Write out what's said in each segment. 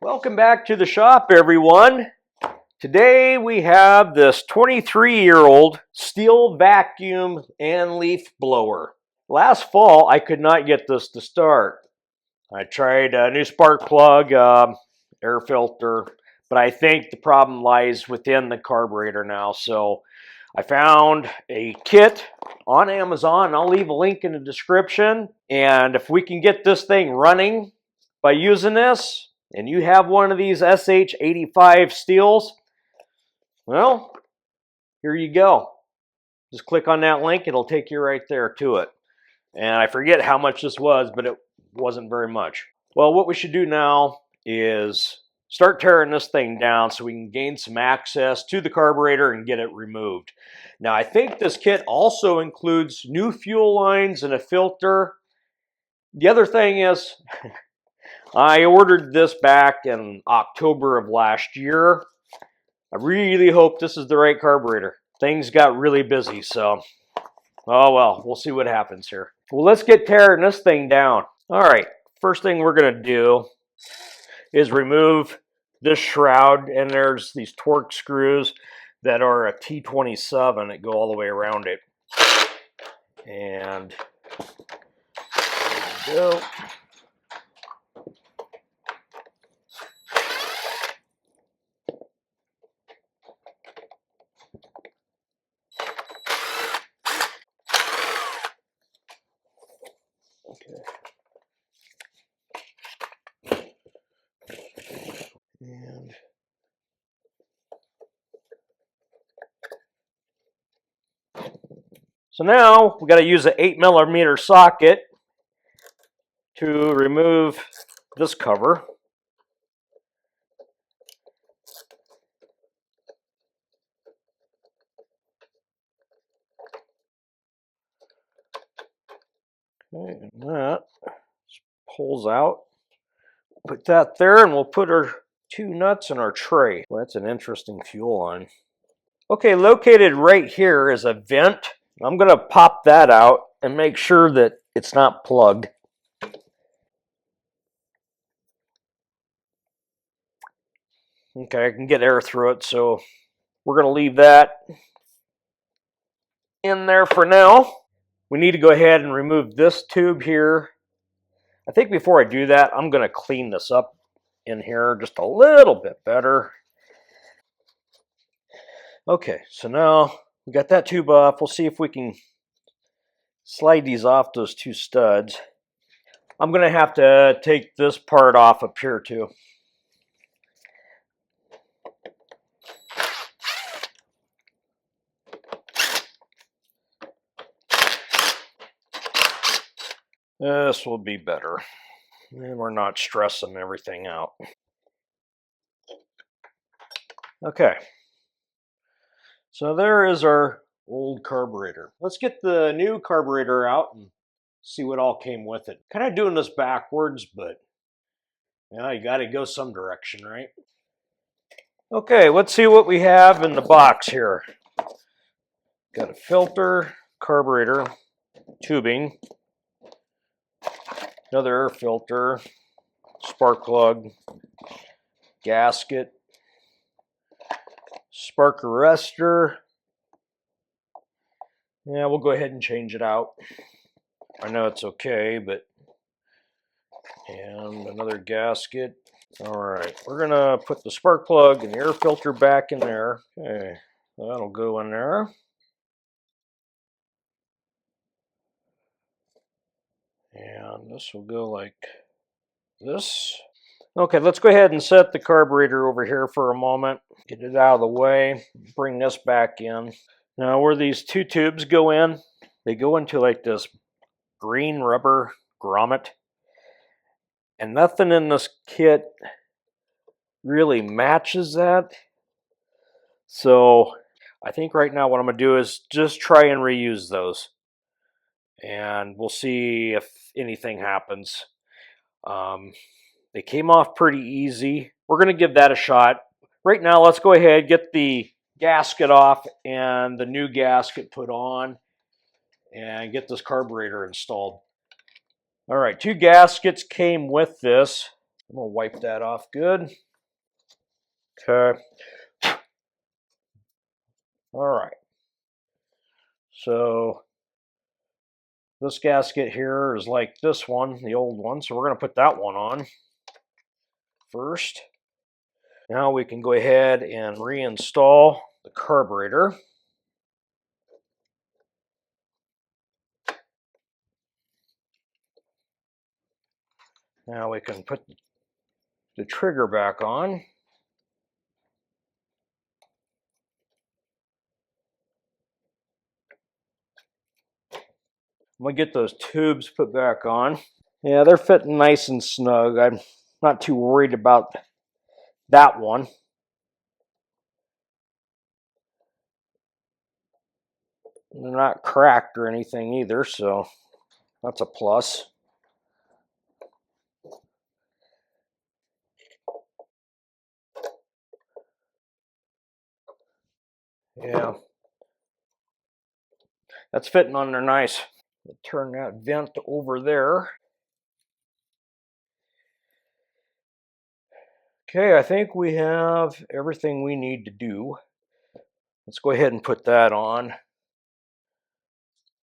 Welcome back to the shop, everyone. Today we have this 23-year-old Stihl vacuum and leaf blower. Last fall I could not get this to start. I tried a new spark plug, air filter, but I think the problem lies within the carburetor now. So I found a kit on Amazon. I'll leave a link in the description. And if we can get this thing running by using this, and you have one of these Sh85 Stihls, well, here you go. Just click on that link. It'll take you right there to it. And I forget how much this was, but it wasn't very much. Well, what we should do now is start tearing this thing down so we can gain some access to the carburetor and get it removed. Now, I think this kit also includes new fuel lines and a filter. The other thing is, I ordered this back in October of last year. I really hope this is the right carburetor. Things got really busy, so, oh well, we'll see what happens here. Well, let's get tearing this thing down. All right, first thing we're gonna do is remove this shroud, and there's these torque screws that are a T27 that go all the way around it. And there we go. Okay. And so now we got to use an 8mm socket to remove this cover. Okay, and that pulls out. Put that there, and we'll put our two nuts in our tray. Well, that's an interesting fuel line. Okay, located right here is a vent. I'm going to pop that out and make sure that it's not plugged. Okay, I can get air through it, so we're going to leave that in there for now. We need to go ahead and remove this tube here. I think before I do that, I'm going to clean this up in here just a little bit better. Okay, so now we got that tube off. We'll see if we can slide these off those two studs. I'm going to have to take this part off up here too. This will be better. And we're not stressing everything out. Okay. So there is our old carburetor. Let's get the new carburetor out and see what all came with it. Kind of doing this backwards, but you got to go some direction, right? Okay, let's see what we have in the box here. Got a filter, carburetor, tubing, another air filter, spark plug, gasket, spark arrestor. Yeah, we'll go ahead and change it out. I know it's okay, but, and another gasket. All right, we're gonna put the spark plug and the air filter back in there. Okay, that'll go in there. And this will go like this. Okay, let's go ahead and set the carburetor over here for a moment. Get it out of the way. Bring this back in. Now, where these two tubes go in, they go into like this green rubber grommet. And nothing in this kit really matches that. So I think right now what I'm going to do is just try and reuse those. And we'll see if anything happens. They came off pretty easy. We're going to give that a shot. Right now, let's go ahead, get the gasket off and the new gasket put on and get this carburetor installed. All right, two gaskets came with this. I'm gonna wipe that off good. Okay. All right. So this gasket here is like this one, the old one. So we're gonna put that one on first. Now we can go ahead and reinstall the carburetor. Now we can put the trigger back on. I'm gonna get those tubes put back on. Yeah, they're fitting nice and snug. I'm not too worried about that one. They're not cracked or anything either, so that's a plus. Yeah, that's fitting on there nice. We'll turn that vent over there. Okay, I think we have everything we need to do. Let's go ahead and put that on.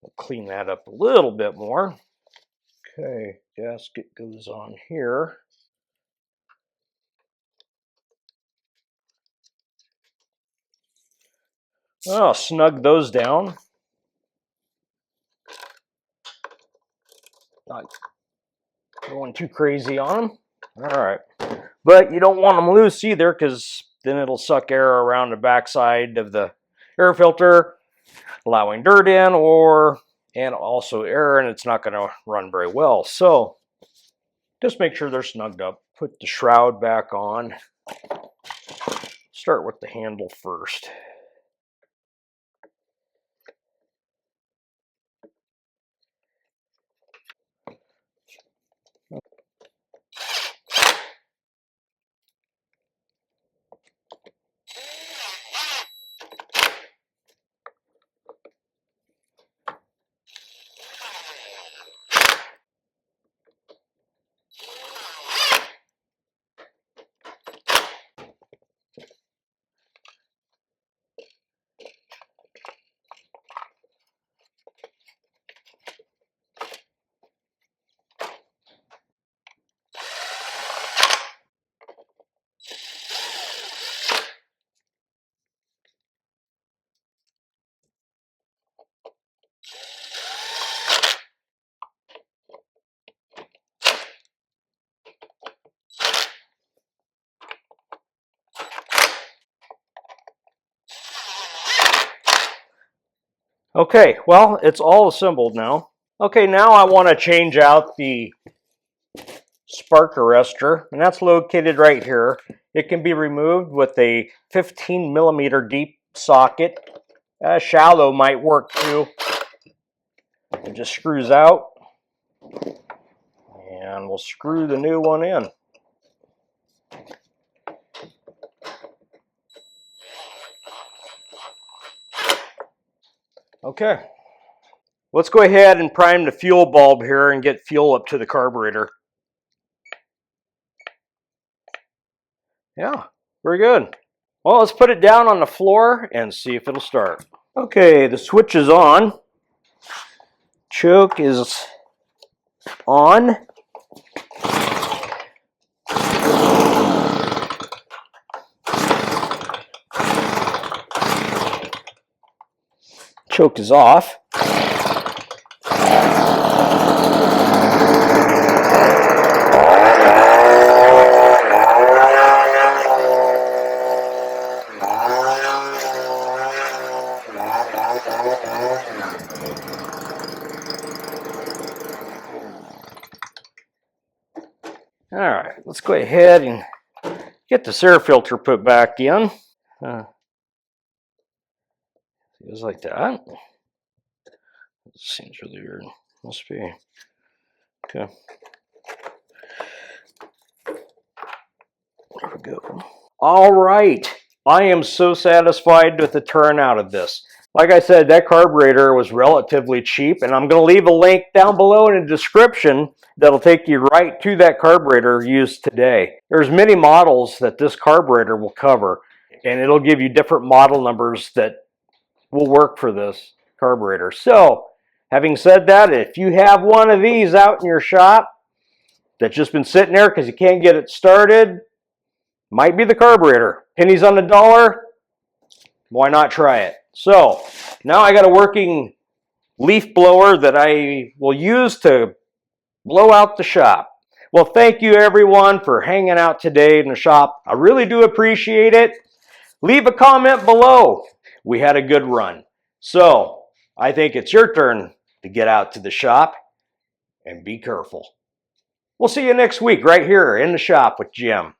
We'll clean that up a little bit more. Okay, gasket goes on here. I'll snug those down. Not going too crazy on them. All right. But you don't want them loose either, because then it'll suck air around the backside of the air filter, allowing dirt in, and also air, and it's not going to run very well. So just make sure they're snugged up. Put the shroud back on. Start with the handle first. Okay, well, it's all assembled now. Okay, now I want to change out the spark arrestor, and that's located right here. It can be removed with a 15 millimeter deep socket. Shallow might work too. It just screws out, and we'll screw the new one in. Okay, let's go ahead and prime the fuel bulb here and get fuel up to the carburetor. Yeah, very good. Well, let's put it down on the floor and see if it'll start. Okay, the switch is on. Choke is on. Choke is off. All right, let's go ahead and get this air filter put back in. Feels like that. This seems really weird. Must be. Okay. There we go. All right. I am so satisfied with the turnout of this. Like I said, that carburetor was relatively cheap, and I'm going to leave a link down below in the description that'll take you right to that carburetor used today. There's many models that this carburetor will cover, and it'll give you different model numbers that will work for this carburetor. So, having said that, if you have one of these out in your shop that's just been sitting there because you can't get it started, might be the carburetor. Pennies on the dollar, why not try it? So, now I got a working leaf blower that I will use to blow out the shop. Well, thank you everyone for hanging out today in the shop. I really do appreciate it. Leave a comment below. We had a good run. So, I think it's your turn to get out to the shop and be careful. We'll see you next week right here in the shop with Jim.